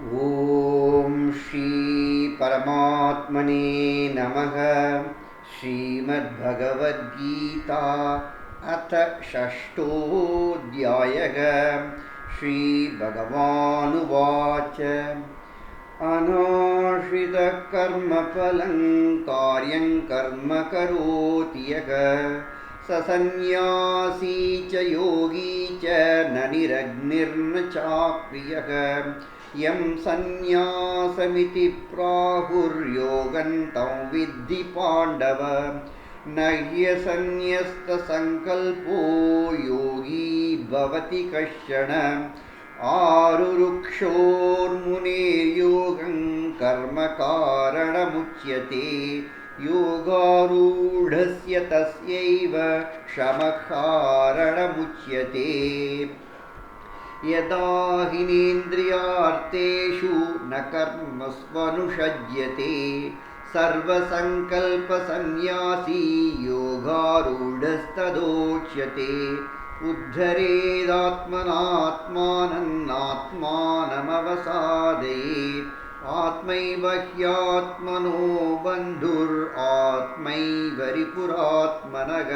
ಓಂ ಶ್ರೀ ಪರಮಾತ್ಮನೇ ನಮಃ. ಶ್ರೀಮದ್ಭಗವದ್ಗೀತಾ ಅಥ ಷಷ್ಠೋಧ್ಯಾಯಃ. ಶ್ರೀಭಗವಾನುವಾಚ ಅನಾಶ್ರಿತಃ ಕರ್ಮಫಲಂ ಕಾರ್ಯಂ ಕರ್ಮ ಕರೋತಿ ಯಃ ಸ ಸನ್ಯಾಸೀ ಚ ಯೋಗೀ ಚ ನ ನಿರಗ್ನಿರ್ನ ಚಾಕ್ರಿಯಃ ಯಂ ಸನ್ಯಾಸಮಿತಿ ಪ್ರಾಹುರ್ಯೋಗಂ ತಂ ವಿದ್ಧಿ ಪಾಂಡವ ನ ಹ್ಯಸನ್ಯಸ್ತಸಂಕಲ್ಪೋ ಯೋಗೀ ಭವತಿ ಕಶ್ಚನ ಆರುರುಕ್ಷೋರ್ಮುನೇರ್ಯೋಗಂ ಕರ್ಮ ಕಾರಣಮುಚ್ಯತೆ ಯೋಗಾರೂಢಸ್ಯ ತಸ್ಯೈವ ಶಮಃ ಕಾರಣಮುಚ್ಯತೆ ಯದಾ ಹಿನೇಂದ್ರಿಯಾರ್ಥೇಷು ನ ಕರ್ಮಸ್ವನುಷಜ್ಯತೆ ಸರ್ವಸಂಕಲ್ಪಸನ್ಯಾಸೀ ಯೋಗಾರೂಢಸ್ತದೋಚ್ಯತೆ ಉದ್ಧರೇದಾತ್ಮನಾತ್ಮಾನಮಾತ್ಮಾನಮವಸಾದಯೇತ್ ಆತ್ಮೈವ ಹ್ಯಾತ್ಮನೋ ಬಂಧುರಾತ್ಮೈವ ರಿಪುರಾತ್ಮನಃ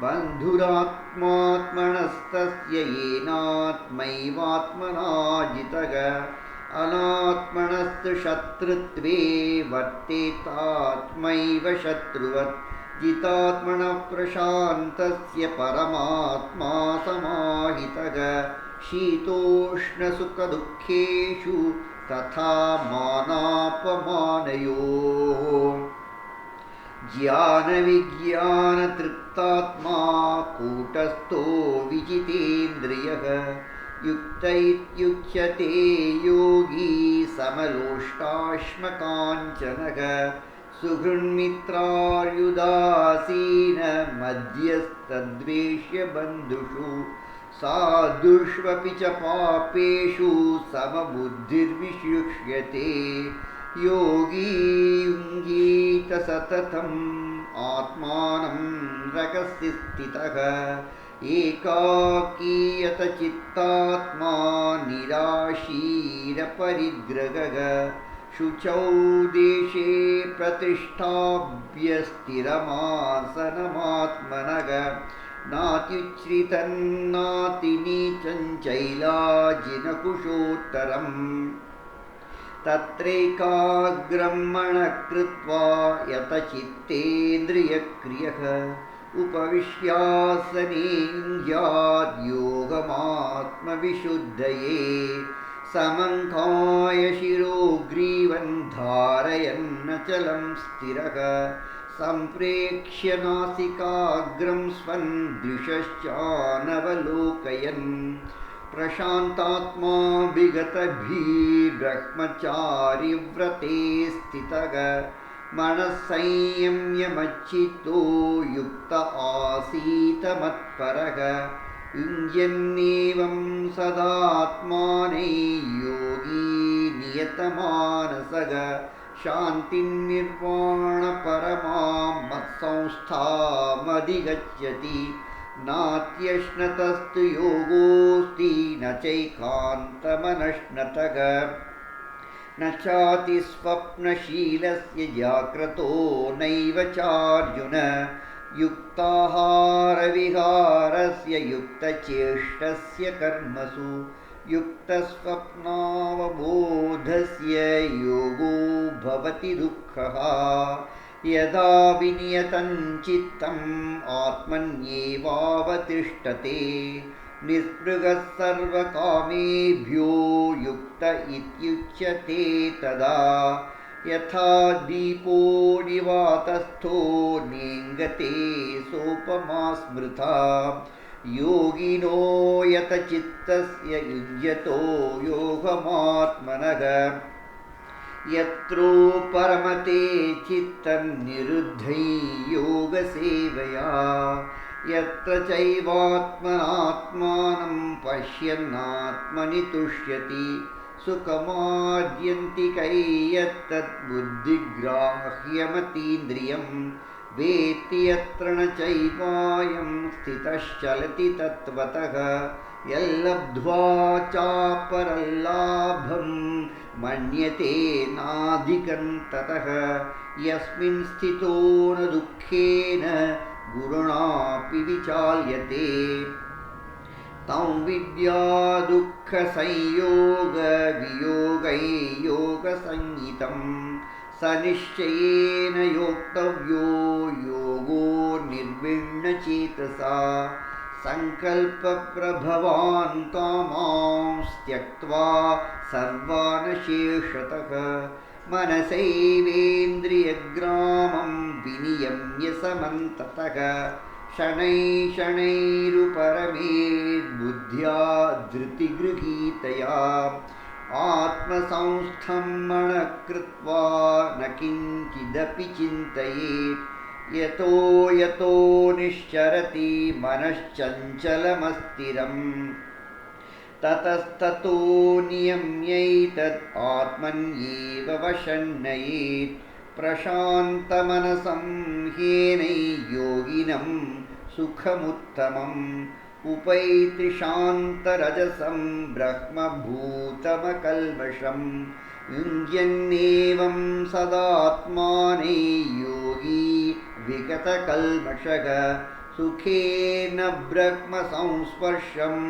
ಬಂಧುರಾತ್ಮಾತ್ಮನಸ್ತಸ್ಯ ಯೇನಾತ್ಮೈವಾತ್ಮನಾ ಜಿತಃ ಅನಾತ್ಮನಸ್ತು ಶತ್ರುತ್ವೇ ವರ್ತೇತಾತ್ಮೈವ ಶತ್ರುವತ್ ಜಿತಾತ್ಮನಃ ಪ್ರಶಾಂತಸ್ಯ ಪರಮಾತ್ಮಾ ಸಮಾಹಿತಃ ಶೀತೋಷ್ಣಸುಖದುಃಖೇಷು ತಥಾ ಮಾನಾಪಮಾನಯೋಃ ಜ್ಞಾನವಿಜ್ಞಾನತೃಪ್ತಾತ್ಮಾ ಕೂಟಸ್ಥೋ ವಿಜಿತೇಂದ್ರಿಯಃ ಯುಕ್ತ ಇತ್ಯುಚ್ಯತೆ ಯೋಗಿ ಸಮಲೋಷ್ಟಾಶ್ಮಕಾಂಚನಃ ಸುಹೃನ್ಮಿತ್ರಾರ್ಯುದಾಸೀನ ಮಧ್ಯಸ್ಥದ್ವೇಷ್ಯ ಬಂಧುಷು ಸಾಧುಷ್ವಪಿ ಚ ಪಾಪೇಷು ಸಮಬುದ್ಧಿರ್ವಿಶಿಷ್ಯತೆ ಯೋಗೀ ಯುಂಜೀತ ಸತತಂ ಆತ್ಮಾನಂ ರಕಸಿ ಸ್ಥಿತಃ ಏಕಾಕೀಯತ ಚಿತ್ತಾತ್ಮಾ ನಿರಾಶೀರ ಪರಿಗ್ರಹಃ ಶುಚೌ ದೇಶೇ ಪ್ರತಿಷ್ಠಾಭ್ಯ ಸ್ಥಿರಮಾಸನಮಾತ್ಮನಃ ನಾತ್ಯುಚ್ಛ್ರಿತನ್ನಾತಿ ನೀಚಂಚೈಲಾಜಿನಕುಶೋತ್ತರಂ ತತ್ರೈಕಾಗ್ರಂ ಮನಃ ಕೃತ್ವಾ ಯತಚಿತ್ತೇಂದ್ರಿಯಕ್ರಿಯಃ ಉಪವಿಶ್ಯಾಸನೇ ಯುಂಜ್ಯಾದ್ ಯೋಗಮಾತ್ಮವಿಶುದ್ಧಯೇ ಸಮಂಕಾಯ ಶಿರೋ ಗ್ರೀವನ್ ಧಾರಯನ್ನಚಲಂ ಸ್ಥಿರಃ ಸಂಪ್ರೇಕ್ಷ್ಯ ನಾಸಿಕಾಗ್ರಂ ಸ್ವನ್ ದೃಶಶ್ಚಾನವಲೋಕಯನ್ ಪ್ರಶಾಂತಾತ್ಮಾ ವಿಗತಭೀರ್ಬ್ರಹ್ಮಚಾರಿ ವ್ರತೆ ಸ್ಥಿತಃ ಮನಃ ಸಂಯಮ್ಯ ಮಚ್ಚಿತ್ತೋ ಯುಕ್ತ ಆಸೀತ ಮತ್ಪರಃ ಯುಂಜನ್ನೇವಂ ಸದಾತ್ಮಾನೈ ಯೋಗೀ ನಿಯತಮಾನಸಃ ಶಾಂತಿರ್ನಿರ್ವಾಣ ಪರಮಾಂ ಮತ್ಸಂಸ್ಥಾಮಧಿಗಚ್ಚತಿ ನಾತ್ಯಶ್ನತಸ್ತು ಯೋಗೋಸ್ತಿ ನ ಚೈಕಾಂತಮನಶ್ನತಃ ನ ಚಾತಿ ಸ್ವಪ್ನಶೀಲಸ್ಯ ಜಾಗ್ರತೋ ನೈವ ಚಾರ್ಜುನ ಯುಕ್ತಾಹಾರವಿಹಾರಸ್ಯ ಯುಕ್ತಚೇಷ್ಟಸ್ಯ ಕರ್ಮಸು ಯುಕ್ತಸ್ವಪ್ನಾವಬೋಧಸ್ಯ ಯೋಗೋ ಭವತಿ ದುಃಖಃ ಯದಾ ವಿನಿಯತಂ ಚಿತ್ತಂ ಆತ್ಮನ್ಯೇವಾವತಿಷ್ಠತೆ ನಿಸ್ಪೃಹಃ ಸರ್ವಕಾಮೇಭ್ಯೋ ಯುಕ್ತ ಇತ್ಯುಚ್ಯತೆ ತದಾ ಯಥಾ ದೀಪೋ ನಿವಾತಸ್ಥೋ ನೇಂಗತೆ ಸೋಪಮಾ ಸ್ಮೃತಾ ಯೋಗಿನೋ ಯತಚಿತ್ತಸ್ಯ ಯುಜ್ಯತೋ ಯೋಗಮಾತ್ಮನಃ ಯತ್ರೋ ಪರಮತೆ ಚಿತ್ತಂ ನಿರುದ್ಧೈ ಯೋಗಸೇವಯಾ ಯತ್ರ ಚೈವಾತ್ಮನಾತ್ಮಾನಂ ಪಶ್ಯನ್ನಾತ್ಮನಿ ತುಷ್ಯತಿ ಸುಖಮಾದ್ಯಂತಿಕೈ ಯತ್ತದ್ ಬುದ್ಧಿಗ್ರಾಹ್ಯಮತೀಂದ್ರಿಯಂ ವೇತ್ತಿ ಯತ್ರ ನ ಚೈವಾಯಂ ಸ್ಥಿತಶ್ಚಲತಿ ತತ್ವತಃ ಯಲ್ಲಬ್ಧ್ವಾ ಚಾಪರಲ್ಲಾಭಂ मन्यते नाधिकं ततः यस्मिन् स्थितो न दुःखेन गुरुणापि विचाल्यते तं विद्या दुःखसंयोगवियोगैयोगसंज्ञितं स निश्चयेन योक्तव्यो योगो निर्विण्णचेतसा संकल्पप्रभवान् कामांस् त्यक्त्वा सर्वान् शेषतः मनसैवेन्द्रियग्रामं विनियम्य समन्ततः शनैः शनैरुपरमेद्बुद्ध्या धृतिगृहीतया आत्मसंस्थं मनः कृत्वा न किञ्चिदपि चिन्तयेत् यतो यतो निश्चरति मनश्चञ्चलमस्थिरम् ततस्ततो नियम्यैतद् आत्मन्येव वशं नयेत् प्रशान्तमनसं ह्येनै योगिनं सुखमुत्तमम् उपैति शान्तरजसं ब्रह्मभूतमकल्मषं युञ्जन्नेवं सदात्माने योगी विगतकल्मषः सुखेन ब्रह्मसंस्पर्शम्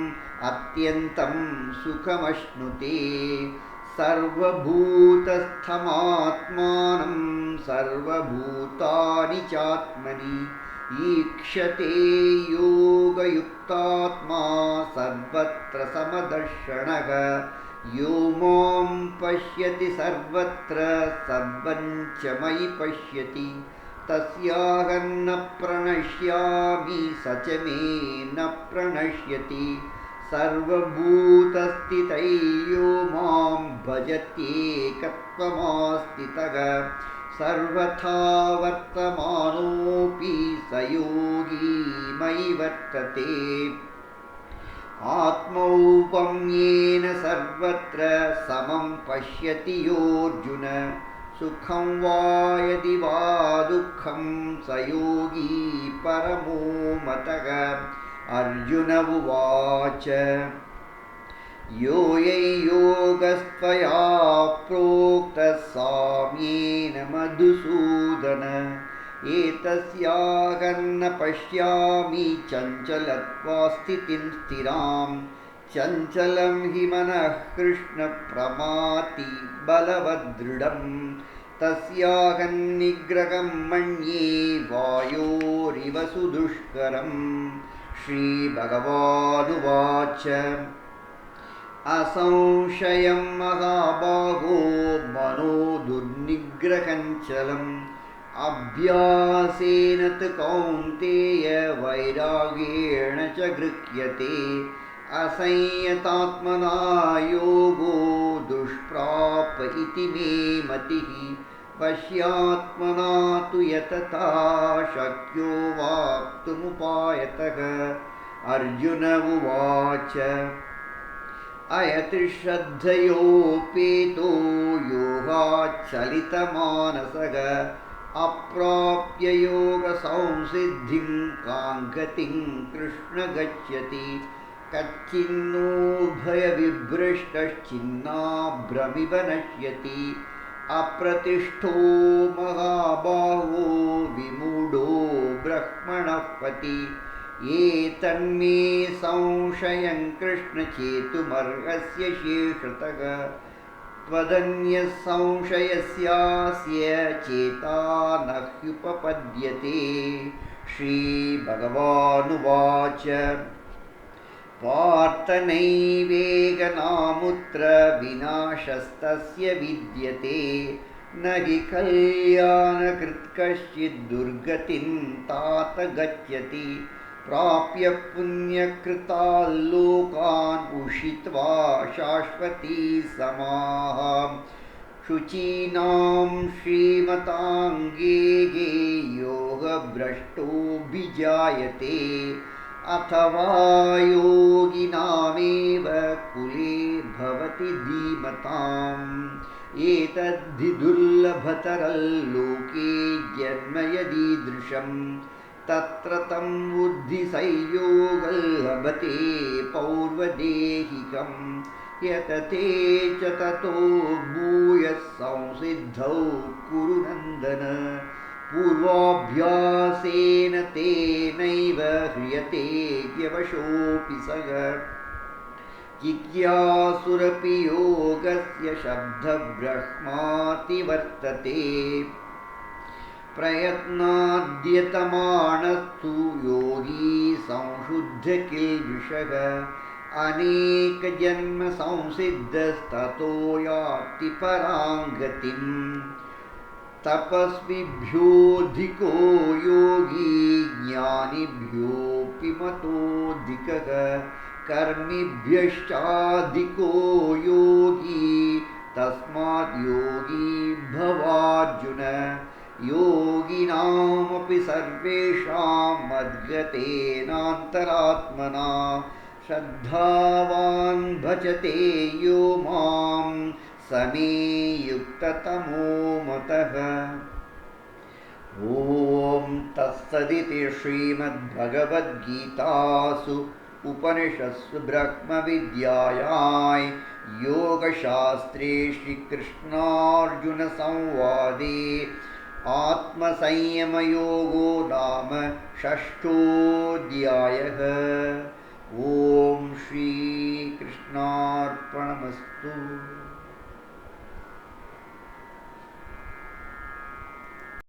अत्यन्तं सुखमश्नुते सर्वभूतस्थमात्मानं सर्वभूतानि चात्मनि ईक्षते योगयुक्तात्मा सर्वत्र समदर्शनः यो मां पश्यति सर्वत्र सर्वं च मयि पश्यति तस्याहं न प्रणश्यामि स च मे न प्रणश्यति सर्वभूतस्थितै यो मां भजत्येकत्वमास्थितः सर्वथा वर्तमानोऽपि स योगी मयि वर्तते आत्मौपम्येन सर्वत्र समं पश्यति योऽर्जुन सुखं वा यदि वा दुःखं स योगी परमो मतः अर्जुन उवाच योगस्त्वया प्रोक्तः साम्येन मधुसूदन एतस्याहं न पश्यामि चञ्चलत्वास्थितिं स्थिरां चञ्चलं हि मनः कृष्ण प्रमाति बलवदृढं तस्याहं निग्रहं मन्ये वायोरिव सुदुष्करम् श्रीभगवानुवाच असंशयं महाबाहो मनो दुर्निग्रहञ्चलम् अभ्यासेन तु कौन्तेय वैराग्येण च गृह्यते असंयतात्मना योगो दुष्प्राप इति मे मतिः पश्यात्मना तु यतता शक्यो वाप्तुमुपायतः अर्जुन उवाच अयतिश्रद्धयोपेतो योगाच्चलितमानसः अप्राप्य योगसंसिद्धिं काङ्गतिं कृष्ण गच्छति कच्चिन्नो भयविभ्रष्टश्चिन्नाभ्रमिव नश्यति अप्रतिष्ठो महाबाहो विमूढो ब्रह्मणः पति एतन्मे संशयं कृष्ण चेतुमर्हस्य शेषतः त्वदन्यः संशयस्यास्य चेता न ह्युपपद्यते श्रीभगवानुवाच पार्थ नैवेगनामुत्र विनाशस्तस्य विद्यते न हि कल्याणकृत् कश्चित् दुर्गतिं तात गच्छति प्राप्य पुण्यकृतान् लोकान् उषित्वा शाश्वती समाः शुचीनां श्रीमतां गेहे योगभ्रष्टोऽभिजायते अथवा योगिनामेव कुले भवति धीमताम् एतद्धि दुर्लभतरल्लोके जन्म यदीदृशम् तत्र तं बुद्धिसंयोगं लभते पौर्वदेहिकं यतते च ततो भूयः संसिद्धौ कुरु नन्दन पूर्वाभ्यासेन तेनैव ह्रियते व्यवशोऽपि सः जिज्ञासुरपि योगस्य शब्दब्रह्माति वर्तते प्रयत्नाद्यतमानस्तु योगी संशुद्ध किल्बिषः अनेकजन्म संसिद्धस्ततो याति परां गतिम् तपस्विभ्योऽधिको योगी ज्ञानिभ्योऽपि मतोऽधिकः कर्मिभ्यश्चाधिको योगी तस्मात् योगी भवार्जुन योगिनामपि सर्वेषां मद्गतेनान्तरात्मना श्रद्धावान् भजते यो मां स मे युक्ततमो मतः। ॐ तत्सदिति श्रीमद्भगवद्गीतासु उपनिषत्सु ब्रह्मविद्यायां योगशास्त्रे श्रीकृष्णार्जुनसंवादे आत्मसंयमयोगो नाम षष्ठोऽध्यायः। ॐ श्रीकृष्णार्पणमस्तु।